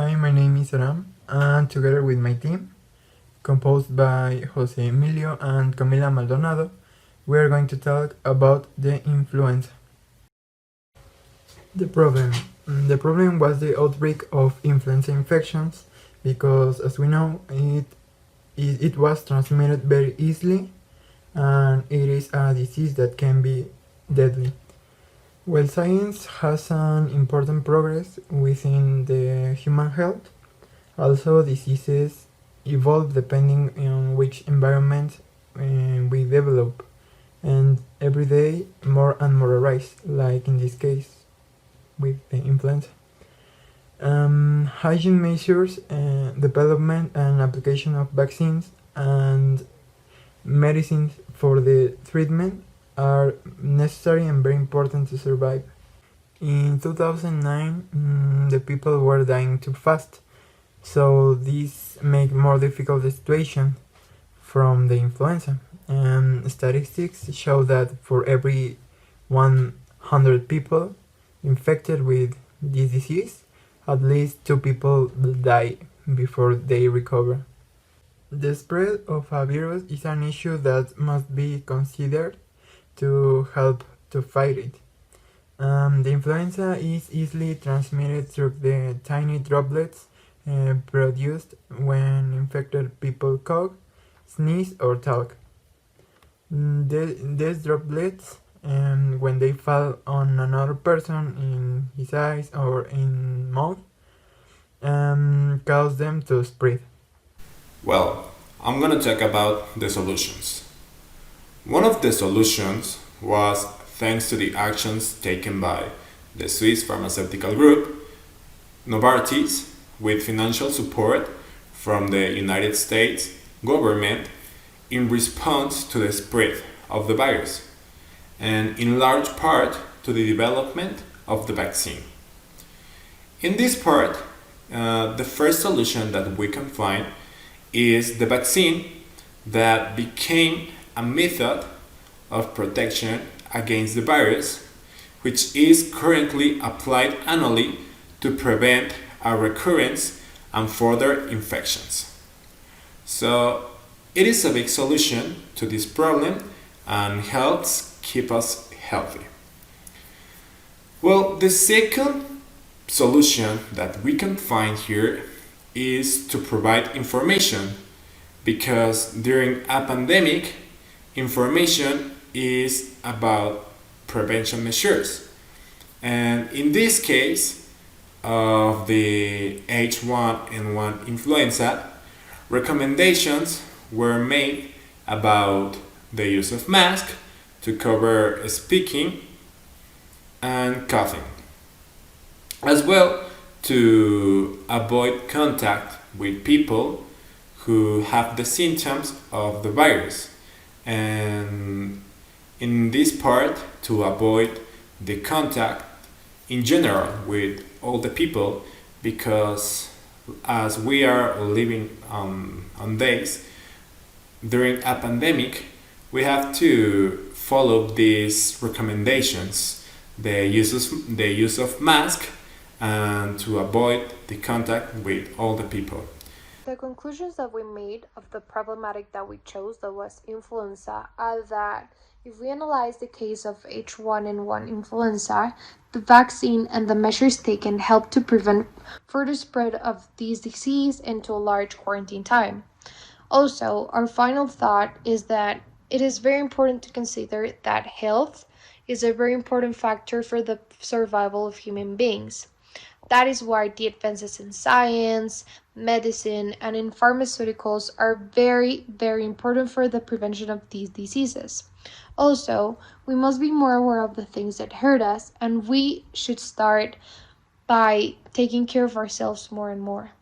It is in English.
Hi, my name is Aram, and together with my team, composed by Jose Emilio and Camila Maldonado, we are going to talk about the influenza. The problem was the outbreak of influenza infections because, as we know, it was transmitted very easily, and it is a disease that can be deadly. While science has an important progress within the human health, also diseases evolve depending on which environment we develop, and every day more and more arise, like in this case with the influenza. Hygiene measures, development and application of vaccines and medicines for the treatment are necessary and very important to survive. In 2009, the people were dying too fast, so this made more difficult the situation from the influenza. Statistics show that for every 100 people infected with this disease, at least 2 people die before they recover. The spread of a virus is an issue that must be considered to help to fight it. The influenza is easily transmitted through the tiny droplets produced when infected people cough, sneeze, or talk. These droplets, when they fall on another person in his eyes or in mouth, cause them to spread. Well, I'm going to talk about the solutions. One of the solutions was thanks to the actions taken by the Swiss pharmaceutical group, Novartis, with financial support from the United States government in response to the spread of the virus, and in large part to the development of the vaccine. In this part, the first solution that we can find is the vaccine that became a method of protection against the virus, which is currently applied annually to prevent a recurrence and further infections. So it is a big solution to this problem and helps keep us healthy. Well, the second solution that we can find here is to provide information, because during a pandemic, information is about prevention measures. And in this case of the H1N1 influenza, recommendations were made about the use of masks to cover speaking and coughing, as well to avoid contact with people who have the symptoms of the virus, and in this part to avoid the contact in general with all the people, because as we are living on days during a pandemic, we have to follow these recommendations, the use of mask, and to avoid the contact with all the people. The conclusions that we made of the problematic that we chose, that was influenza, are that if we analyze the case of H1N1 influenza, the vaccine and the measures taken help to prevent further spread of this disease into a large quarantine time. Also, our final thought is that it is very important to consider that health is a very important factor for the survival of human beings. That is why the advances in science, medicine, and in pharmaceuticals are very, very important for the prevention of these diseases. Also, we must be more aware of the things that hurt us, and we should start by taking care of ourselves more and more.